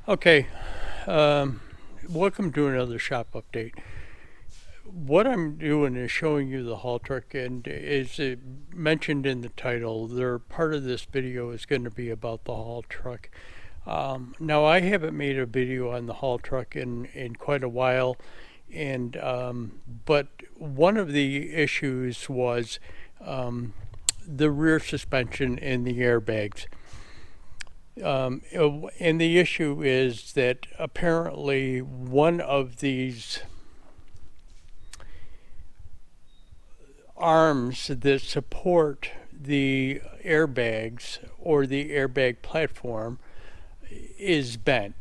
Okay, um, welcome to another shop update. What I'm doing is showing you the haul truck, and as it mentioned in the title, part of this video is going to be about the haul truck. Now, I haven't made a video on the haul truck in quite a while, and but one of the issues was the rear suspension and the airbags. And the issue is that apparently one of these arms that support the airbags or the airbag platform is bent.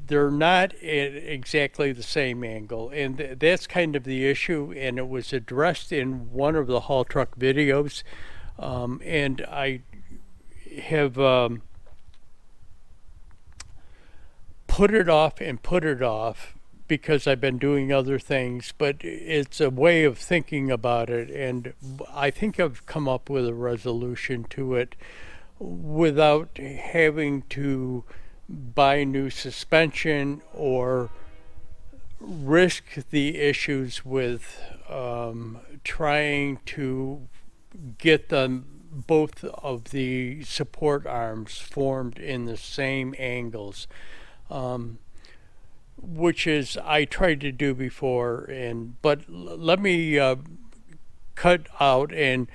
They're not at exactly the same angle, and that's kind of the issue. And it was addressed in one of the haul truck videos, and I have put it off and put it off because I've been doing other things, but it's a way of thinking about it, and I think I've come up with a resolution to it without having to buy new suspension or risk the issues with trying to get them both of the support arms formed in the same angles, which is I tried to do before. And but let me cut out, and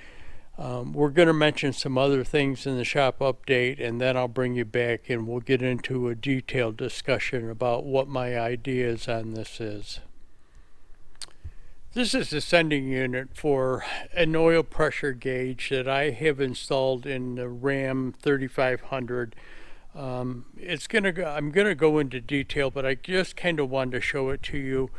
we're going to mention some other things in the shop update, and then I'll bring you back and we'll get into a detailed discussion about what my ideas on this is. This is a sending unit for an oil pressure gauge that I have installed in the Ram 3500. I'm gonna go into detail, but I just kind of wanted to show it to you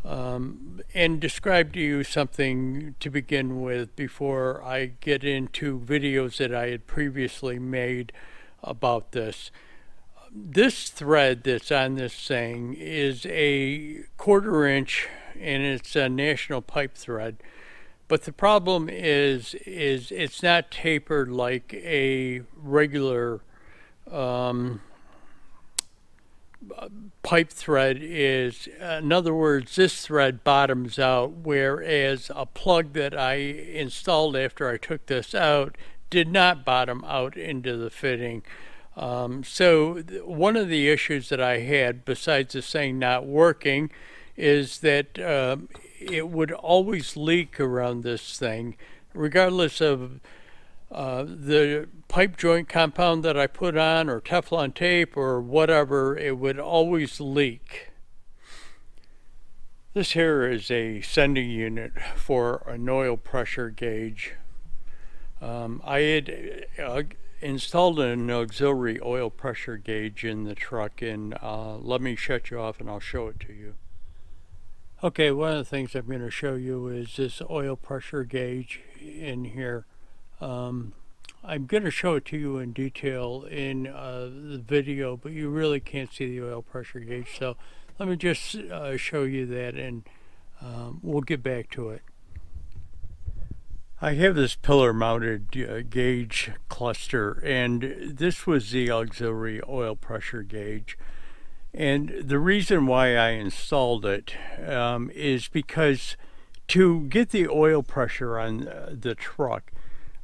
and describe to you something to begin with before I get into videos that I had previously made about this. This thread that's on this thing is a 1/4 inch, and it's a national pipe thread. But the problem is it's not tapered like a regular pipe thread is. In other words, this thread bottoms out, whereas a plug that I installed after I took this out did not bottom out into the fitting. So one of the issues that I had, besides this thing not working, is that it would always leak around this thing, regardless of the pipe joint compound that I put on or Teflon tape or whatever. It would always leak. This here is a sending unit for an oil pressure gauge. I had installed an auxiliary oil pressure gauge in the truck, and let me shut you off and I'll show it to you. Okay, one of the things I'm going to show you is this oil pressure gauge in here. I'm going to show it to you in detail in the video, but you really can't see the oil pressure gauge, so let me just show you that, and we'll get back to it. I have this pillar mounted gauge cluster, and this was the auxiliary oil pressure gauge. And the reason why I installed it is because to get the oil pressure on the truck,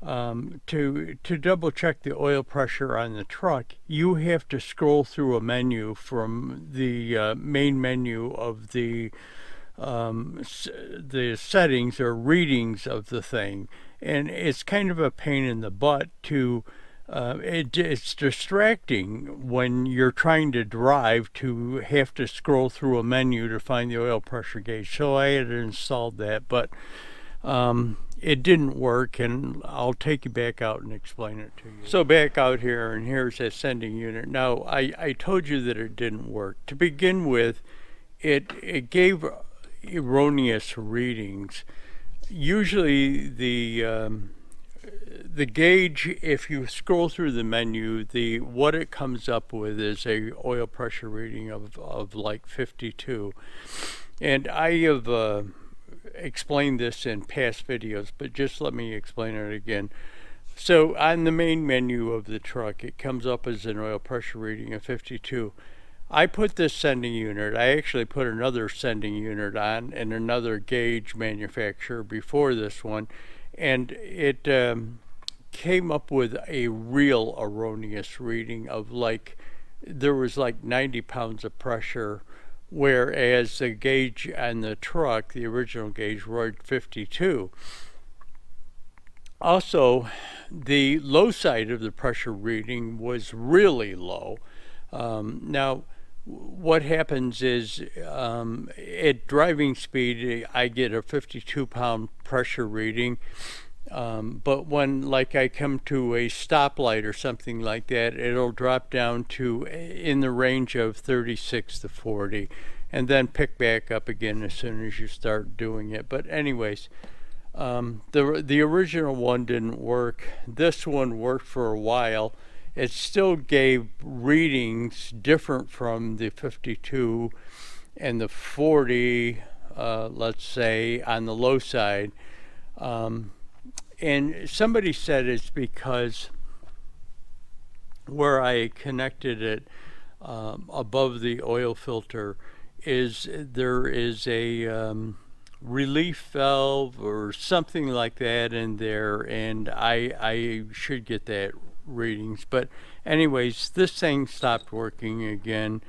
to double check the oil pressure on the truck, you have to scroll through a menu from the main menu of the settings or readings of the thing, and it's kind of a pain in the butt to it's distracting when you're trying to drive to have to scroll through a menu to find the oil pressure gauge. So I had installed that, but it didn't work, and I'll take you back out and explain it to you. So back out here, and here's that sending unit. Now, I told you that it didn't work. To begin with, it gave erroneous readings. Usually the gauge, if you scroll through the menu, what it comes up with is a oil pressure reading of like 52. And I have explained this in past videos, but just let me explain it again. So on the main menu of the truck, it comes up as an oil pressure reading of 52. I put this sending unit, I actually put another sending unit on and another gauge manufacturer before this one, and it came up with a real erroneous reading of like, there was like 90 pounds of pressure, whereas the gauge on the truck, the original gauge, wrote 52. Also, the low side of the pressure reading was really low. Now, what happens is at driving speed, I get a 52-pound pressure reading. But when, like, I come to a stoplight or something like that, it'll drop down to in the range of 36 to 40, and then pick back up again as soon as you start doing it. But anyways, the original one didn't work. This one worked for a while. It still gave readings different from the 52 and the 40, let's say, on the low side. And somebody said it's because where I connected it above the oil filter there is a relief valve or something like that in there, and I should get that readings. But anyways, this thing stopped working again.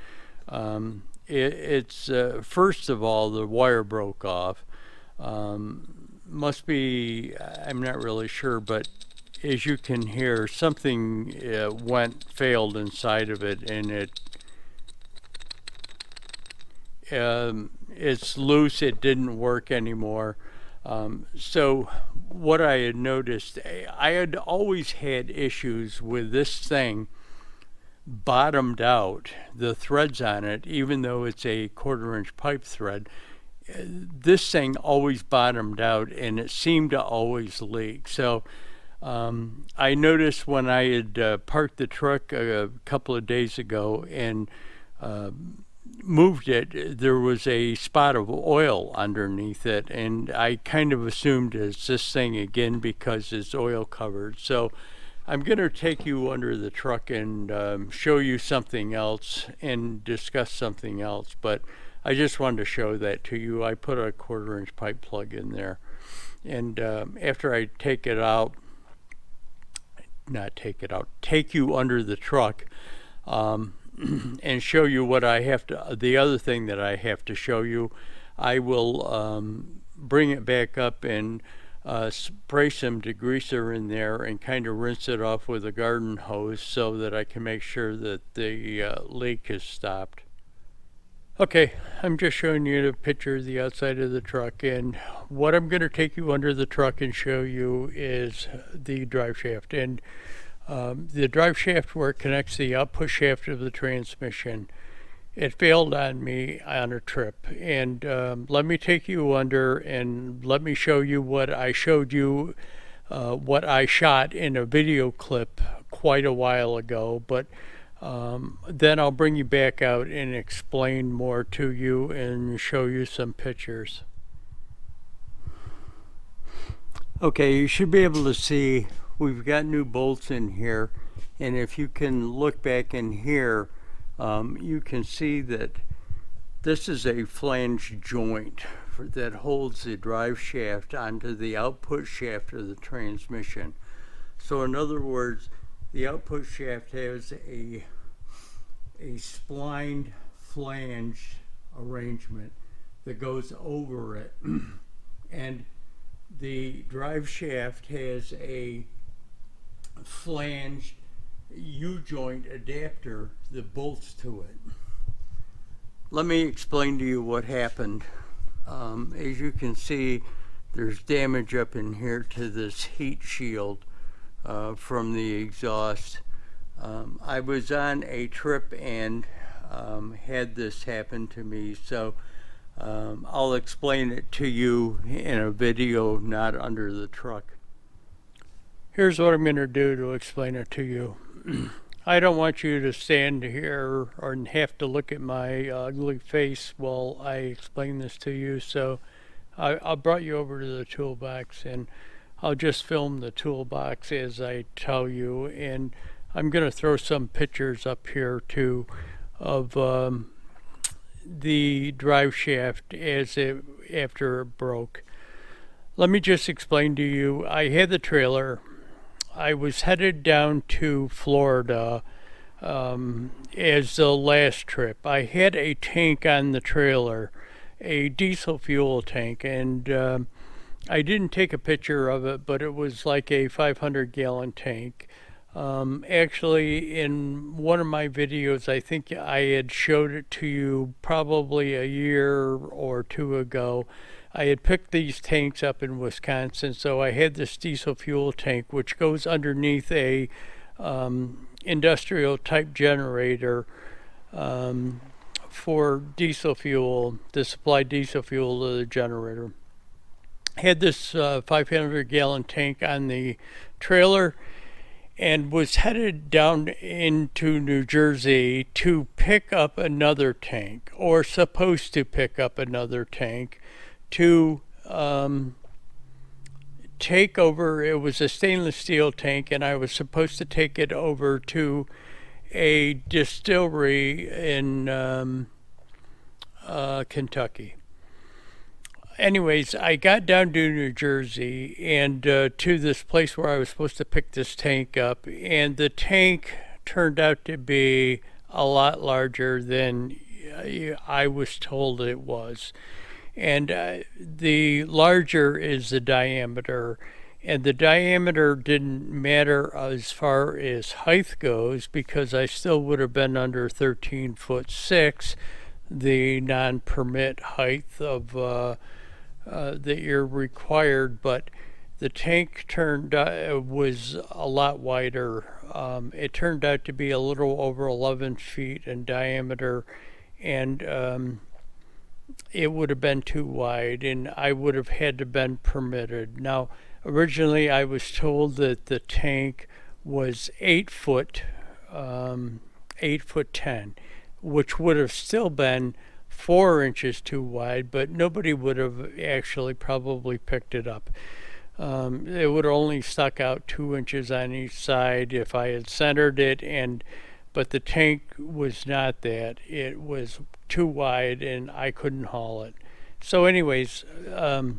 It's first of all, the wire broke off. Must be, I'm not really sure, but as you can hear, something failed inside of it, and it's loose. It didn't work anymore. So what I had noticed, I had always had issues with this thing bottomed out, the threads on it, even though it's a 1/4-inch pipe thread. This thing always bottomed out, and it seemed to always leak. So I noticed when I had parked the truck a couple of days ago and moved it, there was a spot of oil underneath it, and I kind of assumed it's this thing again because it's oil covered. So I'm going to take you under the truck and show you something else and discuss something else, but I just wanted to show that to you. I put a 1/4-inch pipe plug in there, and after I take you under the truck and show you what I have to, the other thing that I have to show you, I will bring it back up and spray some degreaser in there and kind of rinse it off with a garden hose so that I can make sure that the leak is stopped. Okay, I'm just showing you a picture of the outside of the truck, and what I'm going to take you under the truck and show you is the drive shaft. And the drive shaft where it connects the output shaft of the transmission, it failed on me on a trip. And let me take you under and let me show you what I showed you, what I shot in a video clip quite a while ago. But then I'll bring you back out and explain more to you and show you some pictures. Okay, you should be able to see we've got new bolts in here, and if you can look back in here, you can see that this is a flange joint that holds the drive shaft onto the output shaft of the transmission. So in other words, the output shaft has a splined flange arrangement that goes over it, and the drive shaft has a flange U-joint adapter that bolts to it. Let me explain to you what happened. As you can see, there's damage up in here to this heat shield from the exhaust. I was on a trip and had this happen to me, so I'll explain it to you in a video, not under the truck. Here's what I'm going to do to explain it to you. I don't want you to stand here or have to look at my ugly face while I explain this to you, so I brought you over to the toolbox, and I'll just film the toolbox as I tell you, and I'm going to throw some pictures up here to of the drive shaft after it broke. Let me just explain to you. I had the trailer. I was headed down to Florida as the last trip. I had a tank on the trailer, a diesel fuel tank, and I didn't take a picture of it, but it was like a 500-gallon tank. Actually, in one of my videos, I think I had showed it to you probably a year or two ago. I had picked these tanks up in Wisconsin, so I had this diesel fuel tank, which goes underneath a industrial type generator for diesel fuel, to supply diesel fuel to the generator. Had this 500-gallon tank on the trailer and was headed down into New Jersey to pick up another tank, or supposed to pick up another tank, to take over. It was a stainless steel tank, and I was supposed to take it over to a distillery in Kentucky. Anyways, I got down to New Jersey and to this place where I was supposed to pick this tank up, and the tank turned out to be a lot larger than I was told it was. And the larger is the diameter, and the diameter didn't matter as far as height goes, because I still would have been under 13'6", the non-permit height of that you're required, but the tank was a lot wider. It turned out to be a little over 11 feet in diameter, and it would have been too wide, and I would have had to been permitted. Now, originally I was told that the tank was 8 foot, 8'10", which would have still been 4 inches too wide, but nobody would have actually probably picked it up. It would have only stuck out 2 inches on each side if I had centered it, but the tank was not that. It was too wide, and I couldn't haul it. So anyways, I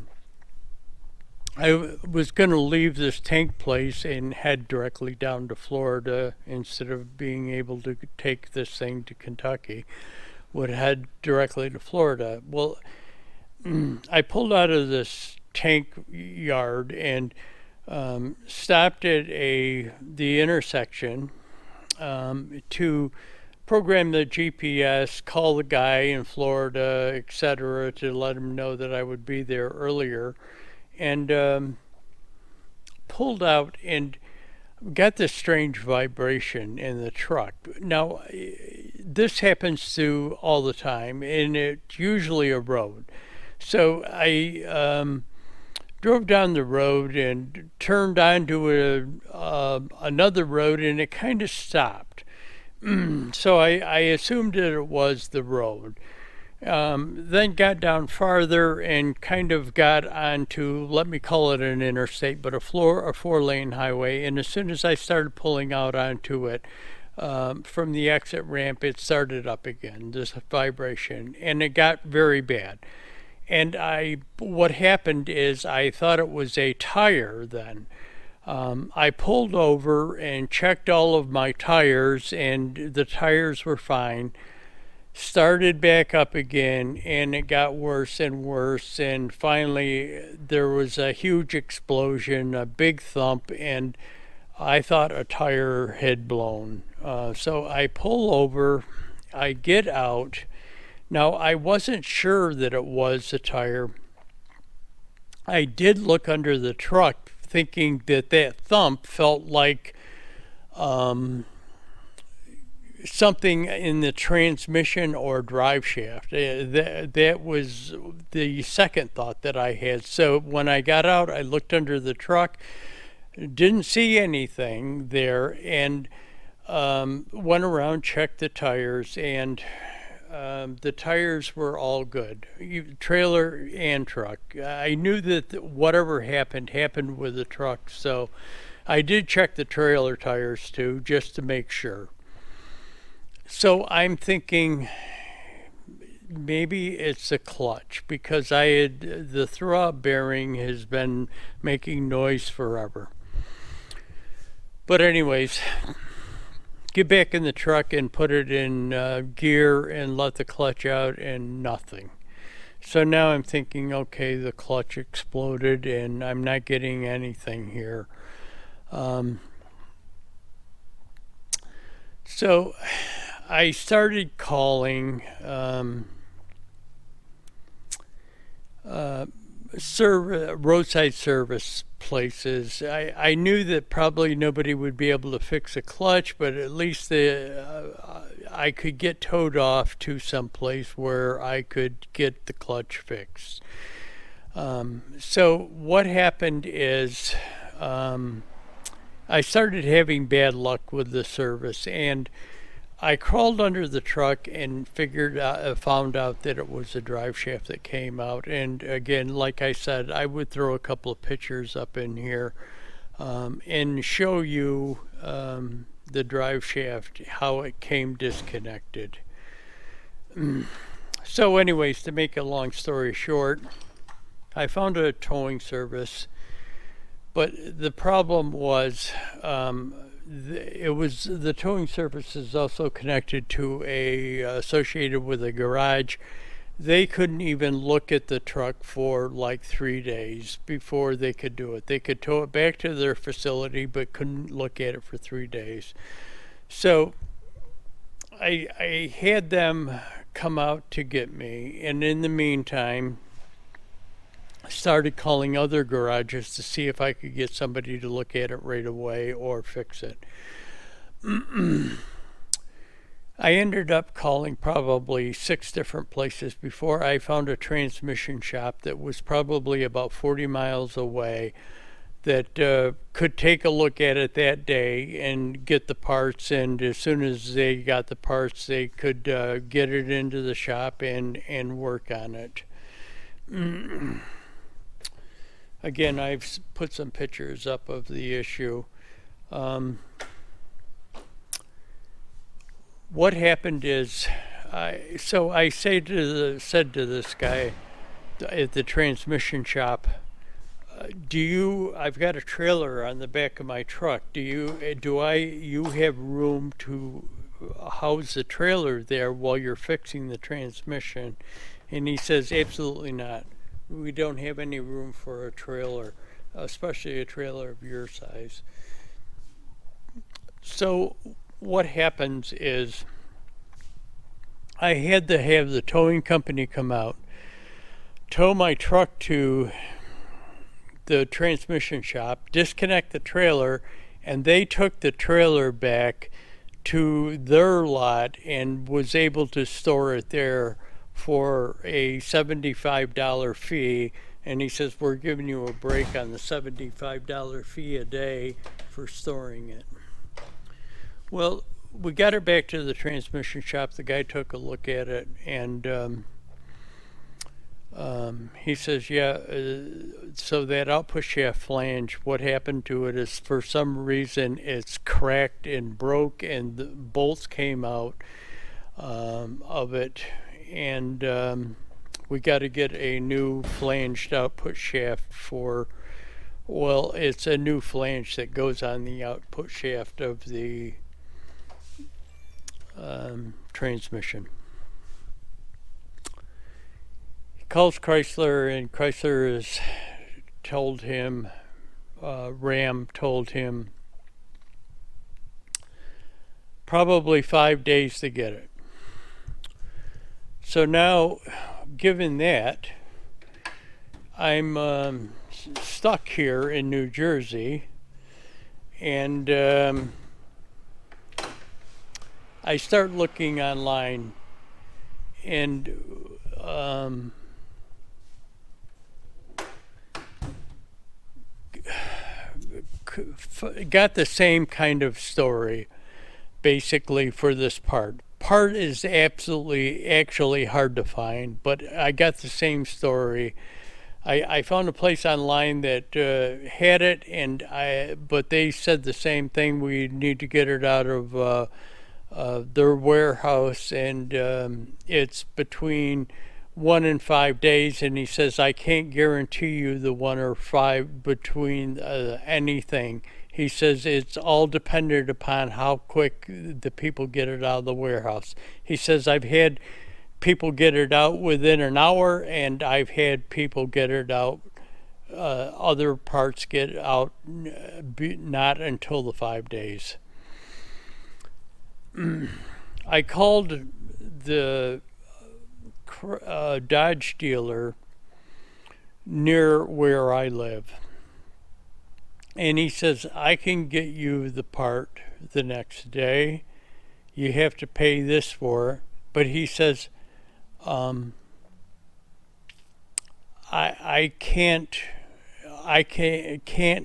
was going to leave this tank place and head directly down to Florida instead of being able to take this thing to Kentucky. Would head directly to Florida. Well, I pulled out of this tank yard and stopped at the intersection to program the GPS, call the guy in Florida, etc., to let him know that I would be there earlier, and pulled out and got this strange vibration in the truck. Now, this happens to all the time, and it's usually a road. So I drove down the road and turned onto another road, and it kind of stopped. So I assumed that it was the road. Then got down farther and kind of got onto, let me call it an interstate, but a 4-lane highway. And as soon as I started pulling out onto it, from the exit ramp, it started up again, this vibration, and it got very bad. And what happened is I thought it was a tire then. I pulled over and checked all of my tires, and the tires were fine. Started back up again, and it got worse and worse, and finally there was a huge explosion, a big thump, and I thought a tire had blown. So I pull over, I get out. Now, I wasn't sure that it was a tire. I did look under the truck, thinking that thump felt like something in the transmission or drive shaft. That was the second thought that I had. So when I got out, I looked under the truck, didn't see anything there, and went around, checked the tires, and the tires were all good, trailer and truck. I knew that whatever happened with the truck, so I did check the trailer tires too, just to make sure. So I'm thinking maybe it's a clutch because the throwout bearing has been making noise forever. But anyways, get back in the truck and put it in gear and let the clutch out and nothing. So now I'm thinking, okay, the clutch exploded and I'm not getting anything here. So I started calling roadside service places. I knew that probably nobody would be able to fix a clutch, but at least I could get towed off to some place where I could get the clutch fixed. So what happened is I started having bad luck with the service, and I crawled under the truck and found out that it was a drive shaft that came out. And again, like I said, I would throw a couple of pictures up in here and show you the drive shaft, how it came disconnected. So anyways, to make a long story short, I found a towing service, but the problem was the towing service is also connected to associated with a garage. They couldn't even look at the truck for like 3 days before they could do it. They could tow it back to their facility, but couldn't look at it for 3 days. So I had them come out to get me, and in the meantime, I started calling other garages to see if I could get somebody to look at it right away or fix it. I ended up calling probably 6 different places before I found a transmission shop that was probably about 40 miles away that could take a look at it that day and get the parts, and as soon as they got the parts they could get it into the shop and work on it. Again, I've put some pictures up of the issue. What happened is, I said to this guy at the transmission shop, I've got a trailer on the back of my truck. You have room to house the trailer there while you're fixing the transmission? And he says, absolutely not. We don't have any room for a trailer, especially a trailer of your size. So what happens is I had to have the towing company come out, tow my truck to the transmission shop, disconnect the trailer, and they took the trailer back to their lot and was able to store it there for a $75 fee. And he says, we're giving you a break on the $75 fee a day for storing it. Well, we got her back to the transmission shop. The guy took a look at it, and he says, yeah, so that output shaft flange, what happened to it is for some reason it's cracked and broke, and the bolts came out of it, and we got to get a new flanged output shaft it's a new flange that goes on the output shaft of the transmission. He calls Chrysler, and Chrysler has told him, Ram told him, probably 5 days to get it. So now, given that, I'm stuck here in New Jersey, and I start looking online, and got the same kind of story basically for this part. Part is actually hard to find, but I got the same story. I found a place online that had it, but they said the same thing. We need to get it out of their warehouse, and it's between 1 and 5 days. And he says, I can't guarantee you the 1 or 5 between anything. He says it's all dependent upon how quick the people get it out of the warehouse. He says, I've had people get it out within an hour, and I've had people get it out, other parts get out not until the 5 days. I called the Dodge dealer near where I live, and he says, I can get you the part the next day. You have to pay this for it. But he says, I can't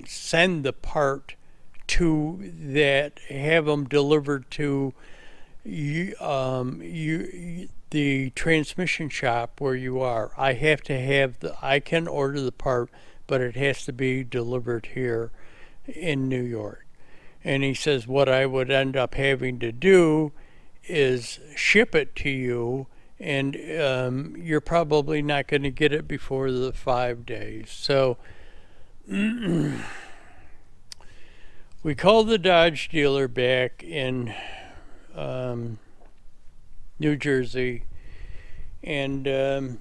send the part to that, have them delivered to you, the transmission shop where you are. I have to have I can order the part, but it has to be delivered here in New York. And he says, what I would end up having to do is ship it to you, and you're probably not going to get it before the 5 days. So we called the Dodge dealer back in New Jersey, and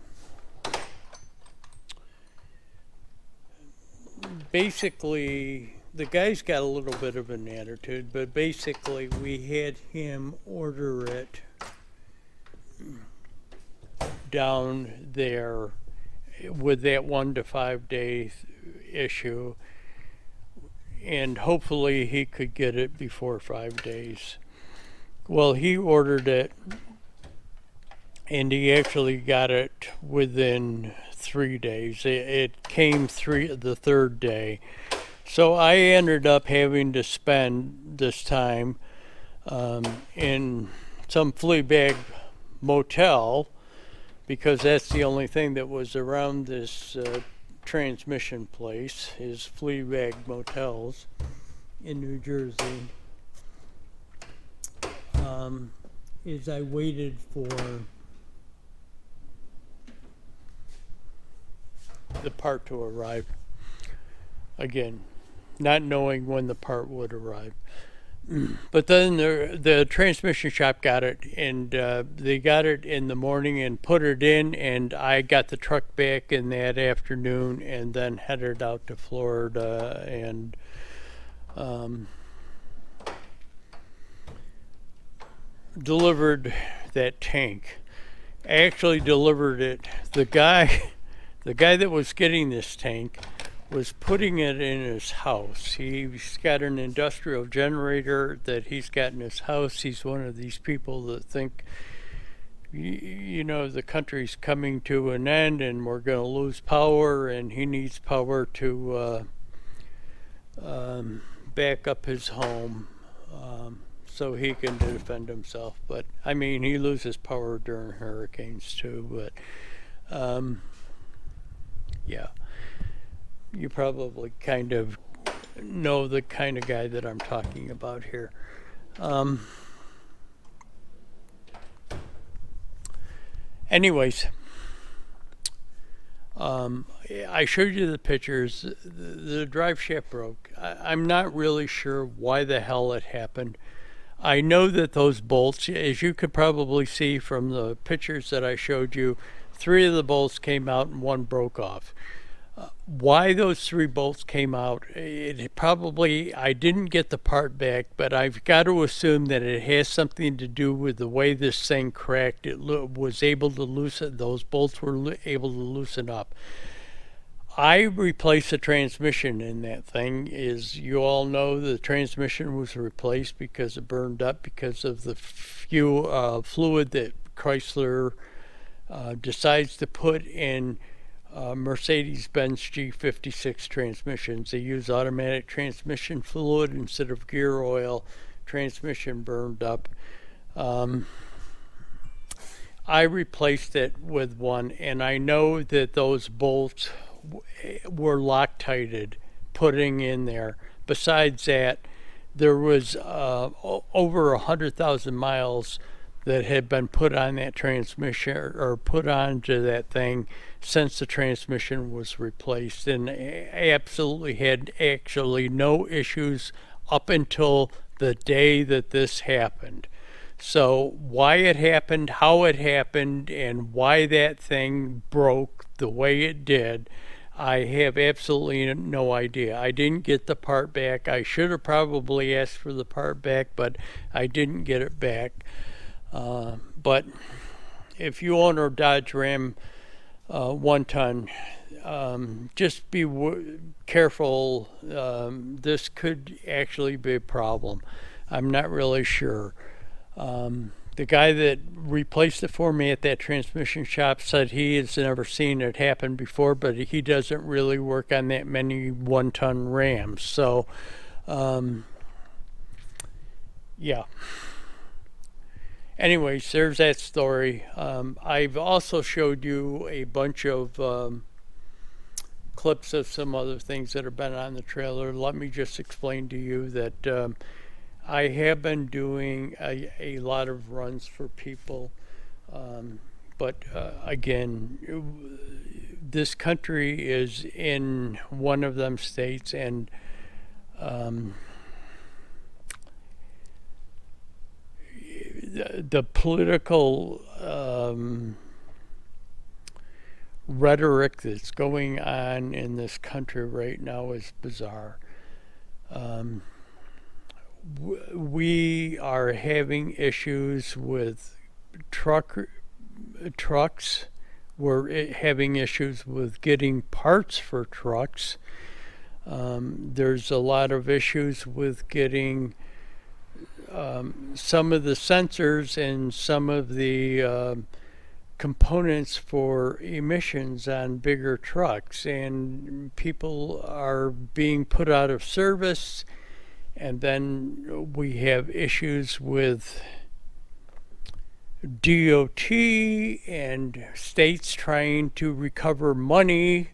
basically the guy's got a little bit of an attitude, but basically we had him order it down there with that 1 to 5 day issue, and hopefully he could get it before 5 days. Well, he ordered it, and he actually got it within 3 days. It came the third day. So I ended up having to spend this time in some flea bag motel, because that's the only thing that was around this transmission place, is flea bag motels in New Jersey. As I waited for the part to arrive. Again, not knowing when the part would arrive. But then the transmission shop got it, and they got it in the morning and put it in, and I got the truck back in that afternoon and then headed out to Florida and delivered that tank. I actually delivered it. The guy that was getting this tank was putting it in his house. He's got an industrial generator that he's got in his house. He's one of these people that think, the country's coming to an end and we're going to lose power, and he needs power to back up his home so he can defend himself. But I mean, he loses power during hurricanes too. But yeah, you probably kind of know the kind of guy that I'm talking about here. Anyways, I showed you the pictures. The drive shaft broke. I'm not really sure why the hell it happened. I know that those bolts, as you could probably see from the pictures that I showed you, 3 of the bolts came out and 1 broke off. Why those 3 bolts came out, I didn't get the part back, but I've got to assume that it has something to do with the way this thing cracked. It was able to loosen, those bolts were able to loosen up. I replaced the transmission in that thing. As you all know, the transmission was replaced because it burned up because of the fluid that Chrysler decides to put in Mercedes-Benz G56 transmissions. They use automatic transmission fluid instead of gear oil. Transmission burned up. I replaced it with one, and I know that those bolts were Loctited putting in there. Besides that, there was over 100,000 miles that had been put on that transmission or put onto that thing since the transmission was replaced, and absolutely had actually no issues up until the day that this happened. So why it happened, how it happened, and why that thing broke the way it did, I have absolutely no idea. I didn't get the part back. I should have probably asked for the part back, but I didn't get it back. But if you own a Dodge Ram 1 ton, just be careful. This could actually be a problem. I'm not really sure. The guy that replaced it for me at that transmission shop said he has never seen it happen before, but he doesn't really work on that many 1 ton Rams. So, yeah. Anyways, there's that story. I've also showed you a bunch of clips of some other things that have been on the trailer. Let me just explain to you that I have been doing a lot of runs for people, but again, this country is in one of them states, and the political rhetoric that's going on in this country right now is bizarre. We are having issues with trucks. We're having issues with getting parts for trucks. There's a lot of issues with getting some of the sensors and some of the components for emissions on bigger trucks, and people are being put out of service. And then we have issues with DOT and states trying to recover money.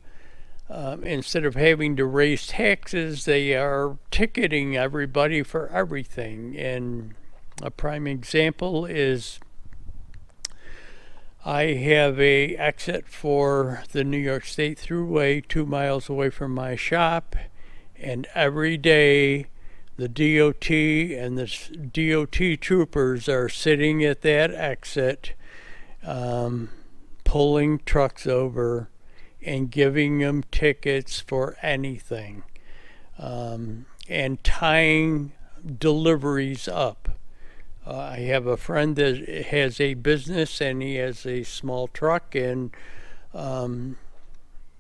Instead of having to raise taxes, they are ticketing everybody for everything. And a prime example is I have a exit for the New York State Thruway 2 miles away from my shop, and every day the DOT and the DOT troopers are sitting at that exit, pulling trucks over and giving them tickets for anything, and tying deliveries up. I have a friend that has a business and he has a small truck, and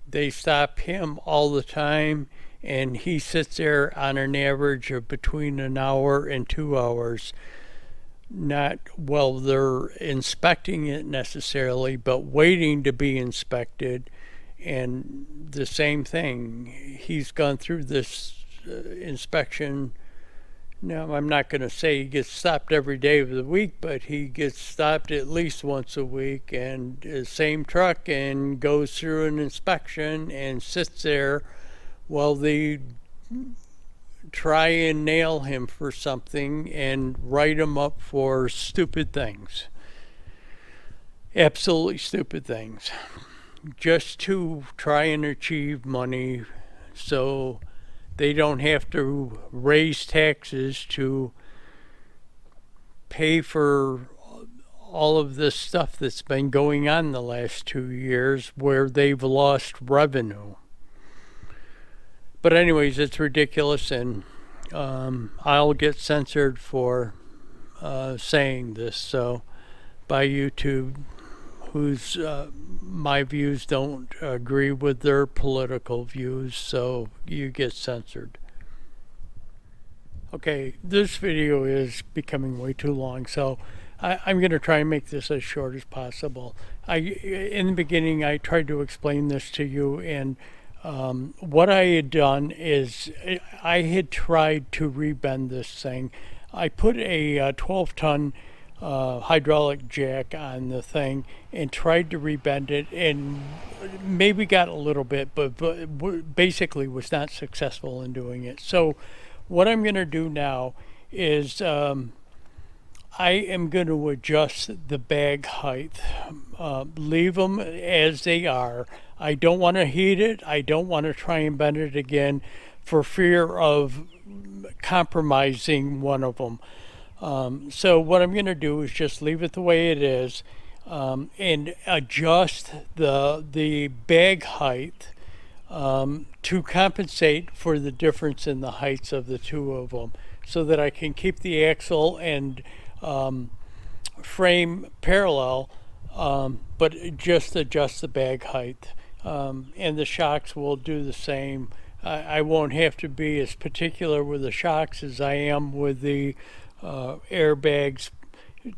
they stop him all the time, and he sits there on an average of between an hour and 2 hours, not while they're inspecting it necessarily, but waiting to be inspected. And the same thing, he's gone through this inspection. Now, I'm not going to say he gets stopped every day of the week, but he gets stopped at least once a week, and the same truck, and goes through an inspection and sits there while they try and nail him for something and write him up for stupid things. Absolutely stupid things. Just to try and achieve money so they don't have to raise taxes to pay for all of this stuff that's been going on the last 2 years where they've lost revenue. But anyways, it's ridiculous, and I'll get censored for saying this, so by YouTube, whose my views don't agree with their political views, so you get censored. Okay, this video is becoming way too long, so I'm going to try and make this as short as possible. In the beginning, I tried to explain this to you, and what I had done is I had tried to rebend this thing. I put a 12-ton hydraulic jack on the thing and tried to rebend it, and maybe got a little bit, but basically was not successful in doing it. So what I'm going to do now is I am going to adjust the bag height. Leave them as they are. I don't want to heat it. I don't want to try and bend it again for fear of compromising one of them. So what I'm going to do is just leave it the way it is, and adjust the bag height to compensate for the difference in the heights of the two of them, so that I can keep the axle and frame parallel, but just adjust the bag height. And the shocks will do the same. I won't have to be as particular with the shocks as I am with the airbags,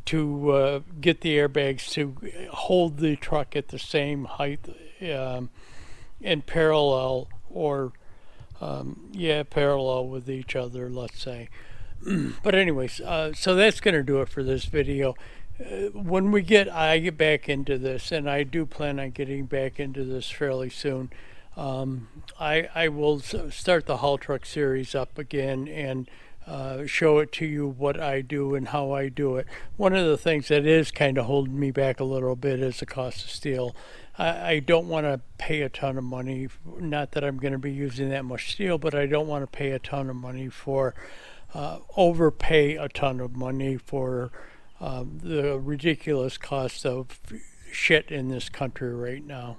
to get the airbags to hold the truck at the same height and parallel, or parallel with each other, let's say. But anyways, so that's going to do it for this video. When I get back into this, and I do plan on getting back into this fairly soon, I will start the haul truck series up again and show it to you what I do and how I do it. One of the things that is kind of holding me back a little bit is the cost of steel. I don't want to pay a ton of money, not that I'm going to be using that much steel, but I don't want to pay a ton of money for overpay a ton of money for the ridiculous cost of shit in this country right now.